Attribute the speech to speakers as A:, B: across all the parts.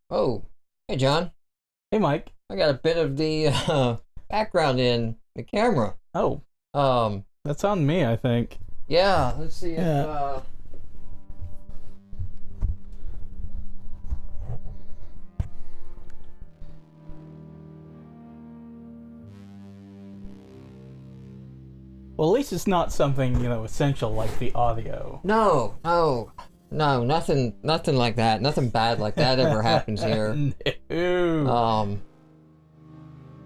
A: Oh, hey John.
B: Hey, Mike.
A: I got a bit of the background in the camera.
B: Oh,
A: Um,
B: that's on me, I think.
A: yeah, let's see if
B: Yeah. Well, at least it's not something, essential like the audio.
A: no, nothing like that. Nothing bad like that ever happens here.
B: No.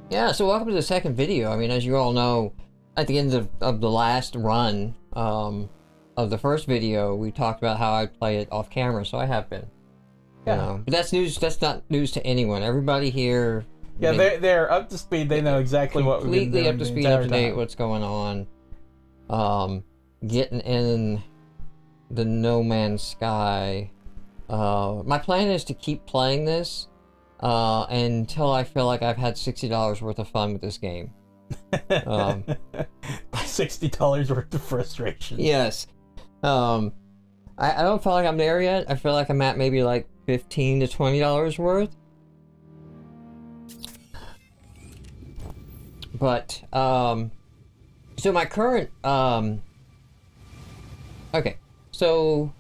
A: Yeah, so welcome to the second video. I mean, as you all know, at the end of the last run of the first video, we talked about how I play it off camera, so I have been.
B: Yeah.
A: You know, but that's news. That's not news to anyone. Everybody here.
B: Yeah, they're up to speed. They know exactly what we've been doing.
A: Completely up to speed, up to date. What's going on? Getting in the No Man's Sky. My plan is to keep playing this until I feel like I've had $60 worth of fun with this game.
B: $60 worth of frustration.
A: Yes. I don't feel like I'm there yet. I feel like I'm at maybe like $15 to $20 worth. But so my current okay, so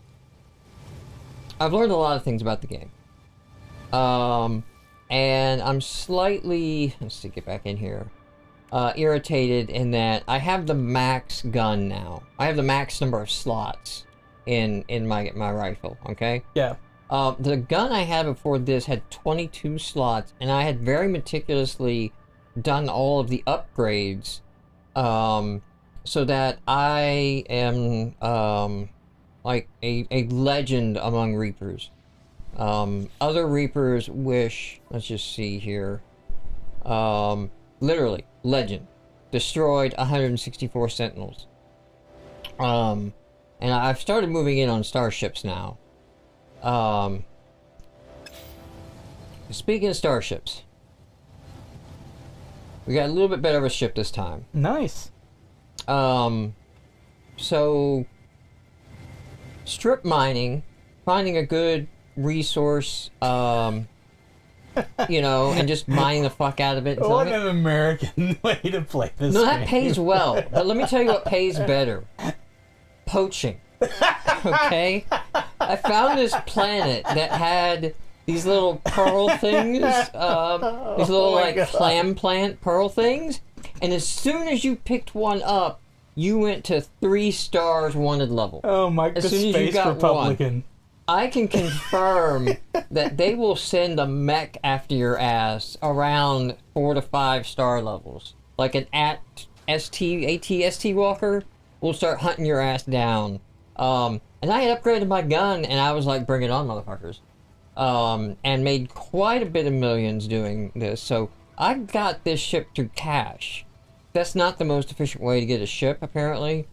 A: I've learned a lot of things about the game. And I'm slightly, let's see, get back in here, irritated in that I have the max gun now. I have the max number of slots in my rifle, okay?
B: Yeah.
A: The gun I had before this had 22 slots, and I had very meticulously done all of the upgrades, so that I am, like a legend among Reapers. Other Reapers wish, let's just see here, literally, legend. Destroyed 164 Sentinels. And I've started moving in on starships now. Speaking of starships, we got a little bit better of a ship this time.
B: Nice.
A: So strip mining, finding a good resource, you know, and just mining the fuck out of it.
B: What an American way to play this
A: No,
B: game.
A: that pays well. But let me tell you what pays better. Poaching. Okay? I found this planet that had these little pearl things, these little like clam plant pearl things, and as soon as you picked one up, you went to 3 stars wanted level.
B: Oh, Mike, the Space Republican.
A: I can confirm that they will send a mech after your ass around 4 to 5 star levels. Like an AT-ST walker will start hunting your ass down. And I had upgraded my gun, and I was like, bring it on, motherfuckers. And made quite a bit of millions doing this. So I got this ship through cash. That's not the most efficient way to get a ship, apparently.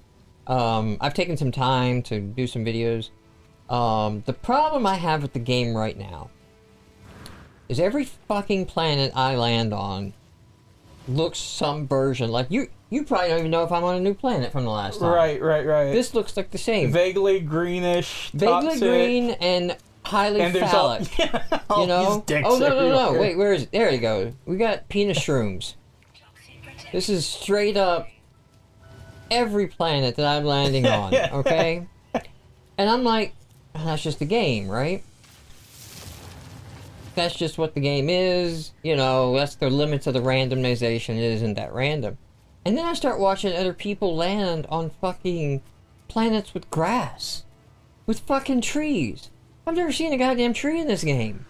A: I've taken some time to do some videos. The problem I have with the game right now is every fucking planet I land on looks some version like you probably don't even know if I'm on a new planet from the last time.
B: Right.
A: This looks like the same.
B: Vaguely greenish,
A: Vaguely
B: toxic.
A: green and highly phallic.
B: All
A: you know?
B: these dicks
A: Oh, no.
B: everywhere.
A: Wait, where is it? There you go. We got penis shrooms. This is straight up every planet that I'm landing on, okay? And I'm like, that's just the game, right? That's just what the game is. You know, that's the limits of the randomization. It isn't that random. And then I start watching other people land on fucking planets with grass. With fucking trees. I've never seen a goddamn tree in this game.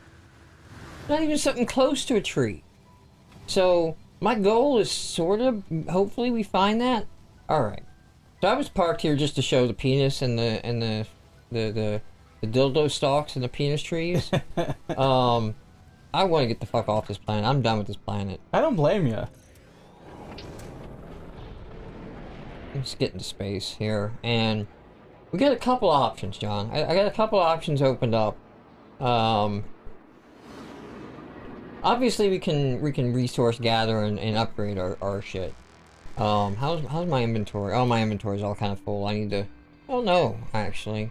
A: Not even something close to a tree. So, my goal is sort of, hopefully we find that. Alright. So I was parked here just to show the penis and the dildo stalks and the penis trees. I want to get the fuck off this planet. I'm done with this planet.
B: I don't blame you.
A: Let's get into space here, and we got a couple options, John. I got a couple options opened up. Obviously we can resource gather and upgrade our shit. How's my inventory? Oh, my inventory's all kind of full. I need to. Oh no, actually,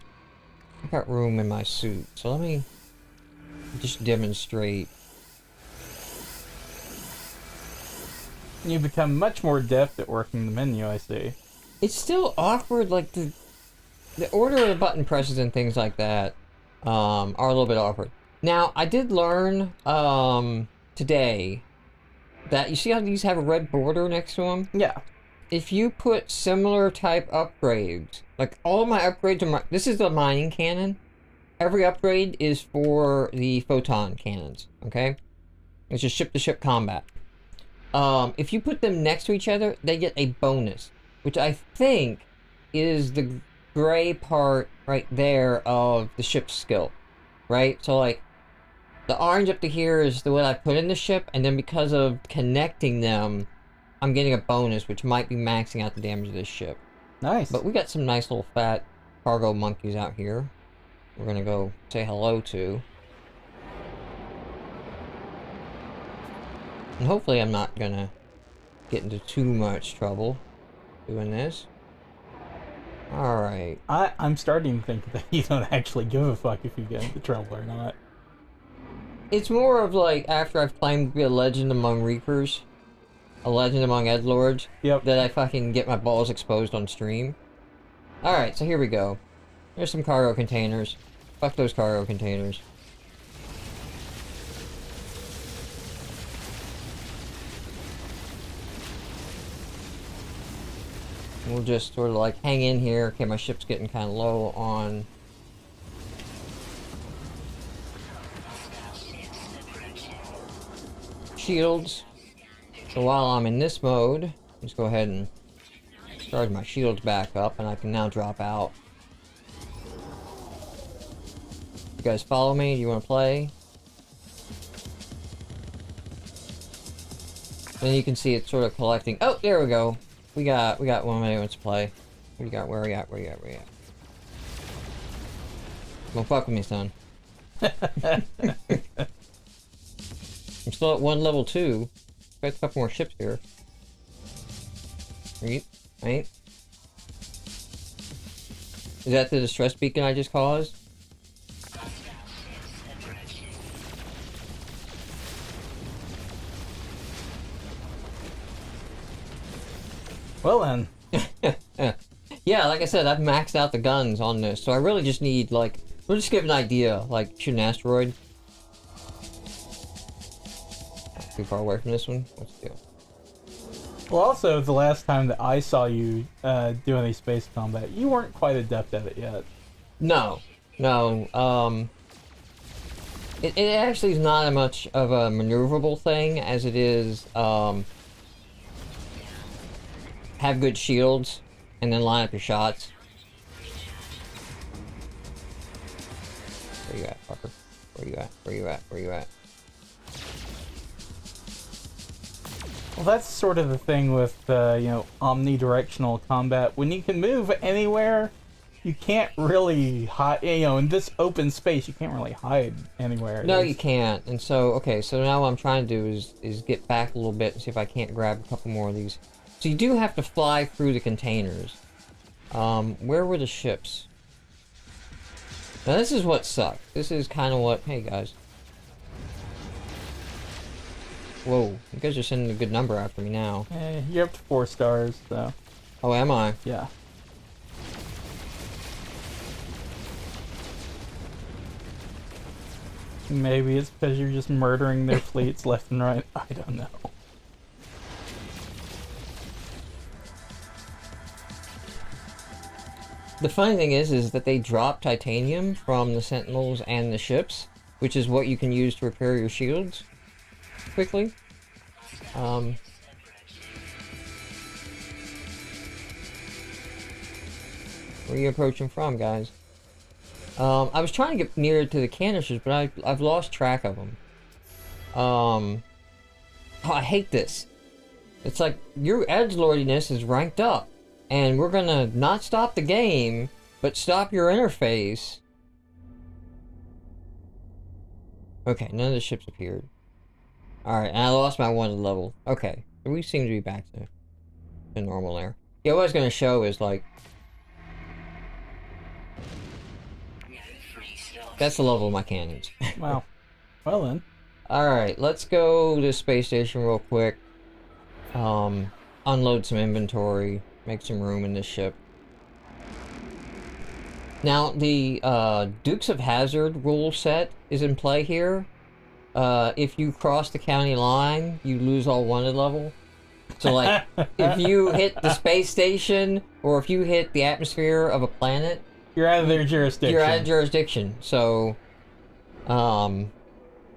A: I got room in my suit, so let me just demonstrate.
B: You become much more adept at working the menu, I see.
A: It's still awkward, like the order of button presses and things like that are a little bit awkward. Now, I did learn today that you see how these have a red border next to them?
B: Yeah.
A: If you put similar type upgrades, like all of my upgrades are this is the mining cannon. Every upgrade is for the photon cannons, okay? It's just ship-to-ship combat. If you put them next to each other, they get a bonus, which I think is the gray part right there of the ship's skill, right? So like, the orange up to here is what I put in the ship, and then because of connecting them, I'm getting a bonus, which might be maxing out the damage of this ship.
B: Nice.
A: But we got some nice little fat cargo monkeys out here. We're gonna go say hello to. And hopefully I'm not gonna get into too much trouble doing this. Alright.
B: I'm starting to think that you don't actually give a fuck if you get into trouble or not.
A: It's more of like, after I've claimed to be a legend among Reapers, a legend among Edgelords,
B: Yep.
A: that I fucking get my balls exposed on stream. Alright, so here we go. There's some cargo containers. Fuck those cargo containers. We'll just sort of like hang in here. Okay, my ship's getting kind of low on shields. So while I'm in this mode, let's go ahead and charge my shields back up, and I can now drop out. You guys follow me? Do you want to play? And you can see it's sort of collecting. Oh, there we go. We got one that wants to play. What you got? Where are you at? Where you at? Where you at? Don't fuck with me, son. I'm still at level 2. Got a couple more ships here. Right? Is that the distress beacon I just caused?
B: Well then.
A: Yeah, like I said, I've maxed out the guns on this, so I really just need, like, we'll just give an idea, like, shoot an asteroid. Too far away from this one? What's the deal?
B: Well, also, the last time that I saw you do any space combat, you weren't quite adept at it yet.
A: No. It actually is not as much of a maneuverable thing as it is, have good shields, and then line up your shots. Where you at, fucker? Where you at? Where you at? Where you at?
B: Well, that's sort of the thing with, omnidirectional combat. When you can move anywhere, you can't really hide, in this open space, you can't really hide anywhere.
A: No, you can't. And so, okay, so now what I'm trying to do is get back a little bit and see if I can't grab a couple more of these. So you do have to fly through the containers. Where were the ships? Now this is what sucked. This is kind of what... Hey, guys. Whoa, you guys are sending a good number after me now.
B: You're up to 4 stars, so...
A: Oh, am I?
B: Yeah. Maybe it's because you're just murdering their fleets left and right. I don't know.
A: The funny thing is that they drop titanium from the sentinels and the ships, which is what you can use to repair your shields quickly. Where are you approaching from, guys? I was trying to get nearer to the canisters, but I've lost track of them. Oh, I hate this. It's like, your edgelordiness is ranked up, and we're gonna not stop the game, but stop your interface. Okay, none of the ships appeared. Alright, and I lost my 1 level. Okay, we seem to be back to normal there. Yeah, what I was gonna show is, like... That's the level of my cannons.
B: Wow. Well then.
A: Alright, let's go to space station real quick. Unload some inventory, make some room in this ship. Now, the Dukes of Hazzard rule set is in play here. If you cross the county line, you lose all wanted level. So, like, if you hit the space station, or if you hit the atmosphere of a planet...
B: You're out of their jurisdiction.
A: You're out of jurisdiction, so...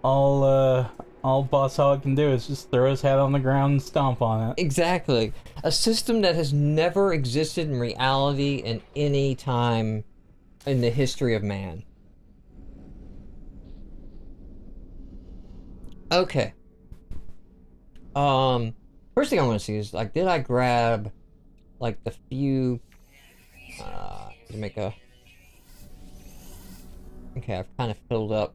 B: All Boss Hog can do is just throw his head on the ground and stomp on it.
A: Exactly. A system that has never existed in reality in any time in the history of man. Okay. First thing I want to see is, like, did I grab, like, the few, to make a... Okay, I've kind of filled up.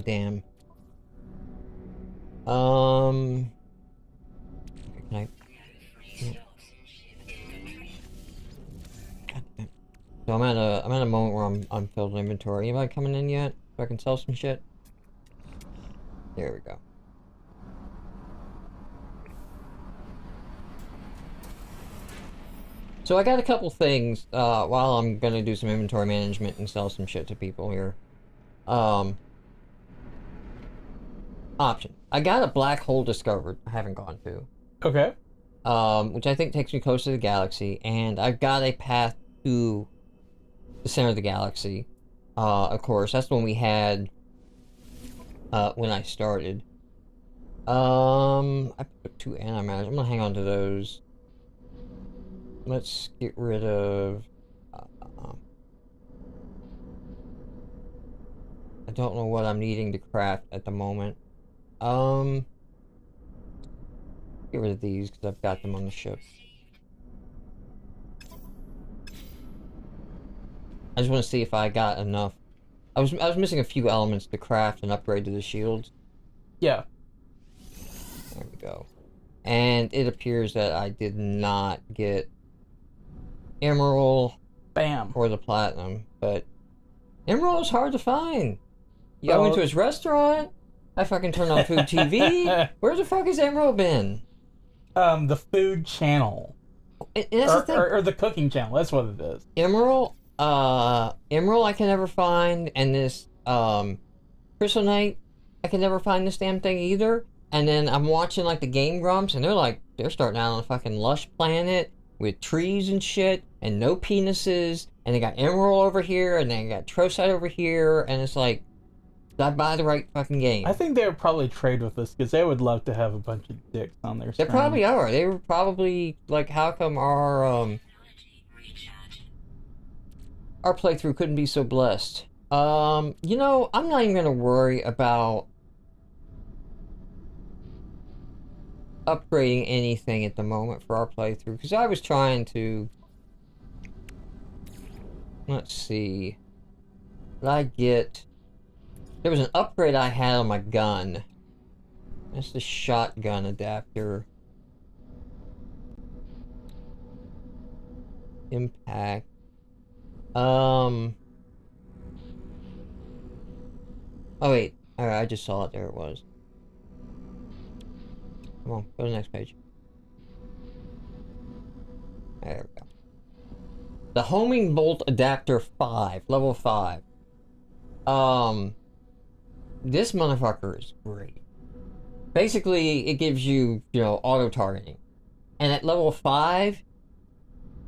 A: Damn. Can I... God damn. So I'm at a moment where I'm unfilled inventory. Anybody coming in yet? So I can sell some shit? There we go. So I got a couple things, while I'm gonna do some inventory management and sell some shit to people here. Option. I got a black hole discovered I haven't gone to.
B: Okay.
A: Which I think takes me close to the galaxy, and I've got a path to the center of the galaxy. Of course, that's the one we had, when I started. I put 2 antimatters. I'm gonna hang on to those. Let's get rid of... I don't know what I'm needing to craft at the moment. Get rid of these because I've got them on the ship. I just want to see if I got enough. I was missing a few elements to craft and upgrade to the shields.
B: Yeah.
A: There we go. And it appears that I did not get Emerald
B: Bam.
A: or the Platinum, but Emerald is hard to find. You go into his restaurant, I fucking turned on Food TV. Where the fuck has Emerald been?
B: The food channel.
A: That's the thing.
B: Or the cooking channel, that's what it is.
A: Emerald I can never find, and this, Crystal Knight, I can never find this damn thing either. And then I'm watching, like, the Game Grumps, and they're starting out on a fucking lush planet with trees and shit, and no penises, and they got Emerald over here, and they got Trocite over here, and it's like, did I buy the right fucking game?
B: I think they would probably trade with us, because they would love to have a bunch of dicks on their
A: They
B: screen.
A: probably are. They were probably, like, how come our playthrough couldn't be so blessed? You know, I'm not even gonna worry about upgrading anything at the moment for our playthrough, because I was trying to... Let's see. Did I get... There was an upgrade I had on my gun. That's the shotgun adapter. Impact. Oh wait. Alright, I just saw it. There it was. Come on, go to the next page. There we go. The Homing Bolt Adapter 5, level 5. This motherfucker is great. Basically, it gives you, auto-targeting. And at level 5,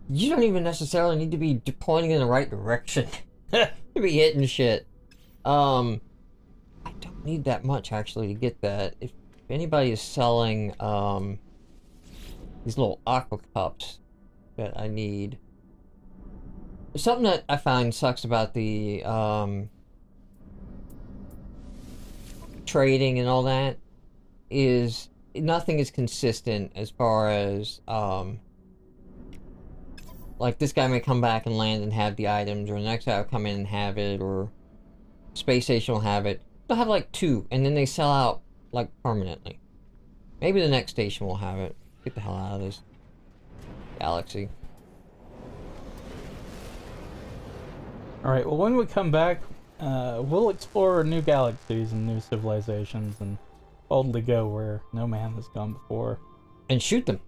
A: you don't even necessarily need to be pointing in the right direction to be hitting shit. I don't need that much, actually, to get that. If anybody is selling, these little aqua cups that I need. Something that I find sucks about the, trading and all that is nothing is consistent as far as, like, this guy may come back and land and have the items, or the next guy will come in and have it, or Space Station will have it. They'll have, like, 2, and then they sell out, like, permanently. Maybe the next station will have it. Get the hell out of this galaxy.
B: Alright, well, when we come back, We'll explore new galaxies and new civilizations and boldly go where no man has gone before.
A: And shoot them.